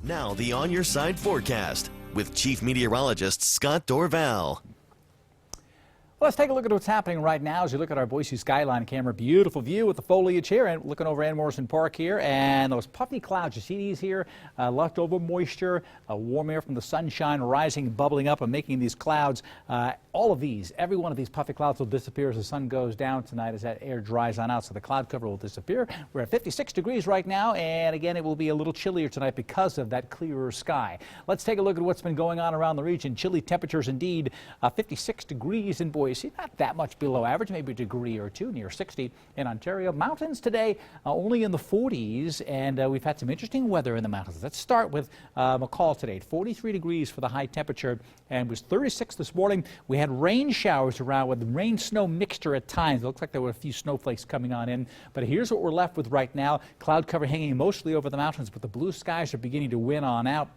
Now the On Your Side forecast with Chief Meteorologist Scott Dorval. Well, let's take a look at what's happening right now as you look at our Boise skyline camera. Beautiful view with the foliage here and looking over Ann Morrison Park here. And those puffy clouds, you see these here, leftover moisture, warm air from the sunshine rising, bubbling up and making these clouds. All of these, every one of these puffy clouds will disappear as the sun goes down tonight as that air dries on out. So the cloud cover will disappear. We're at 56 degrees right now. And again, it will be a little chillier tonight because of that clearer sky. Let's take a look at what's been going on around the region. Chilly temperatures indeed, 56 degrees in Boise. Not that much below average, maybe a degree or two, near 60 in Ontario. Mountains today only in the 40s, and we've had some interesting weather in the mountains. Let's start with McCall today. 43 degrees for the high temperature, and it was 36 this morning. We had rain showers around with rain-snow mixture at times. It looks like there were a few snowflakes coming on in, but here's what we're left with right now. Cloud cover hanging mostly over the mountains, but the blue skies are beginning to win on out.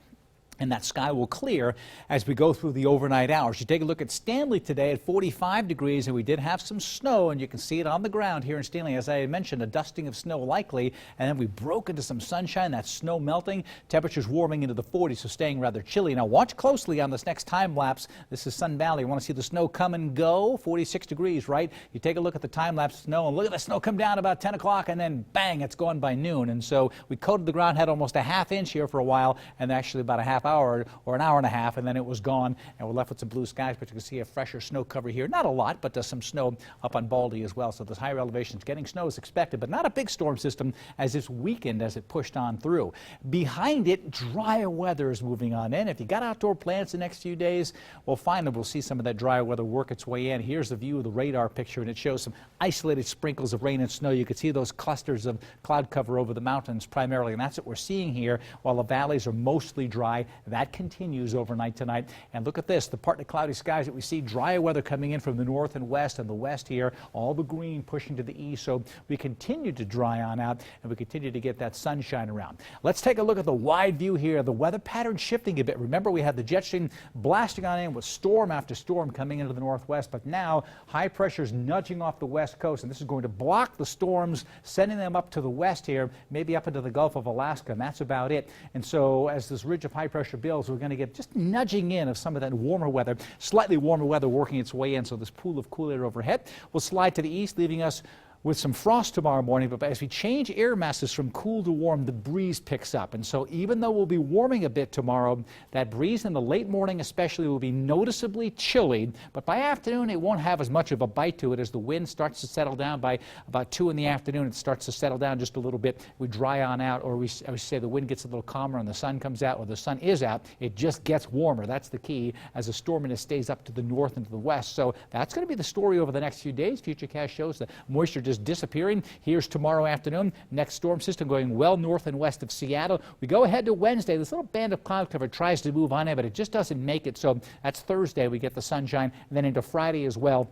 And that sky will clear as we go through the overnight hours. You take a look at Stanley today at 45 degrees, and we did have some snow, and you can see it on the ground here in Stanley. As I mentioned, a dusting of snow likely, and then we broke into some sunshine, that snow melting, temperatures warming into the 40s, so staying rather chilly. Now watch closely on this next time lapse. This is Sun Valley. You want to see the snow come and go, 46 degrees, right? You take a look at the time lapse snow, and look at the snow come down about 10 o'clock, and then bang, it's gone by noon. And so we coated the ground, had almost a half inch here for a while, and actually about a half hour or an hour and a half, and then it was gone, and we're left with some blue skies. But you can see a fresher snow cover here. Not a lot, but some snow up on Baldy as well. So those higher elevations getting snow is expected, but not a big storm system as this weekend as it pushed on through. Behind it, drier weather is moving on in. If you got outdoor plans the next few days, well, finally we'll see some of that drier weather work its way in. Here's the view of the radar picture, and it shows some isolated sprinkles of rain and snow. You can see those clusters of cloud cover over the mountains primarily, and that's what we're seeing here. While the valleys are mostly dry, that continues overnight tonight. And look at this, the partly cloudy skies that we see, drier weather coming in from the north and west, and the west here, all the green pushing to the east. So we continue to dry on out, and we continue to get that sunshine around. Let's take a look at the wide view here. The weather pattern shifting a bit. Remember, we had the jet stream blasting on in with storm after storm coming into the northwest, but now high pressure is nudging off the west coast, and this is going to block the storms, sending them up to the west here, maybe up into the Gulf of Alaska, and that's about it. And so as this ridge of high pressure builds, we're going to get just nudging in of some of that warmer weather, slightly warmer weather working its way in. So this pool of cool air overhead will slide to the east, leaving us with some frost tomorrow morning, but as we change air masses from cool to warm, the breeze picks up. And so even though we'll be warming a bit tomorrow, that breeze in the late morning especially will be noticeably chilly, but by afternoon it won't have as much of a bite to it as the wind starts to settle down. By about 2 in the afternoon, it starts to settle down just a little bit. We dry on out, or we say the wind gets a little calmer and the sun comes out, or the sun is out. It just gets warmer. That's the key as the storminess stays up to the north and to the west. So that's going to be the story over the next few days. Futurecast shows the moisture just disappearing. Here's tomorrow afternoon. Next storm system going well north and west of Seattle. We go ahead to Wednesday. This little band of cloud cover tries to move on in, but it just doesn't make it. So that's Thursday. We get the sunshine, and then into Friday as well,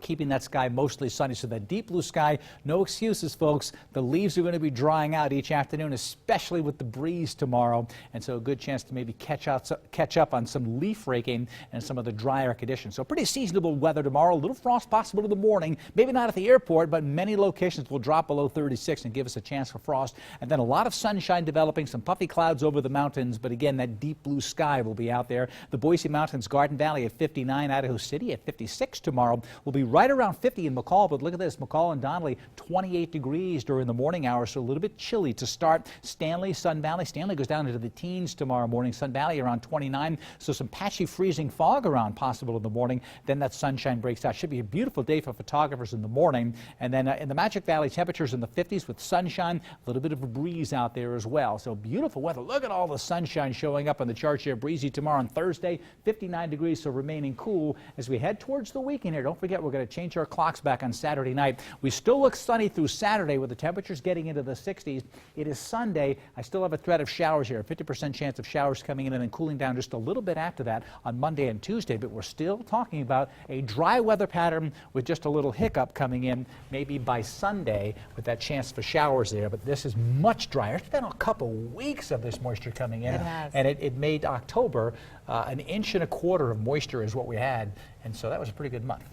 keeping that sky mostly sunny. So that deep blue sky, no excuses, folks. The leaves are going to be drying out each afternoon, especially with the breeze tomorrow. And so a good chance to maybe catch up on some leaf raking and some of the drier conditions. So pretty seasonable weather tomorrow. A little frost possible in the morning. Maybe not at the airport, but many locations will drop below 36 and give us a chance for frost. And then a lot of sunshine developing, some puffy clouds over the mountains. But again, that deep blue sky will be out there. The Boise Mountains, Garden Valley at 59, Idaho City at 56 tomorrow. Will be right around 50 in McCall, but look at this, McCall and Donnelly, 28 degrees during the morning hours, so a little bit chilly to start. Stanley, Sun Valley, Stanley goes down into the teens tomorrow morning. Sun Valley around 29, so some patchy freezing fog around possible in the morning. Then that sunshine breaks out. Should be a beautiful day for photographers in the morning. And then in the Magic Valley, temperatures in the 50s with sunshine, a little bit of a breeze out there as well. So beautiful weather. Look at all the sunshine showing up on the charts here. Breezy tomorrow on Thursday, 59 degrees, so remaining cool as we head towards the weekend here. Don't forget, we're going to change our clocks back on Saturday night. We still look sunny through Saturday with the temperatures getting into the 60s. It is Sunday. I still have a threat of showers here, a 50% chance of showers coming in and then cooling down just a little bit after that on Monday and Tuesday. But we're still talking about a dry weather pattern with just a little hiccup coming in maybe by Sunday with that chance for showers there. But this is much drier. It's been a couple weeks of this moisture coming in. It has. And it made October 1.25 inches of moisture is what we had. And so that was a pretty good month.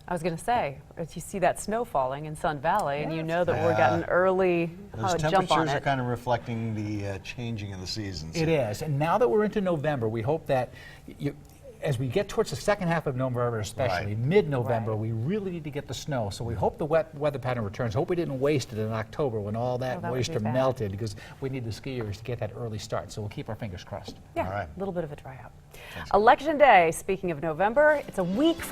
I was going to say, if you see that snow falling in Sun Valley, and you know that we're getting early Those jump on temperatures are it. kind of reflecting the changing of the seasons. It is, and now that we're into November, we hope that as we get towards the second half of November, especially Right. mid-November, Right. we really need to get the snow. So we hope the wet weather pattern returns. Hope we didn't waste it in October when all that that would be moisture bad. melted, because we need the skiers to get that early start. So we'll keep our fingers crossed. Yeah, All right. a little bit of a dry out. Election Day, speaking of November, it's a week from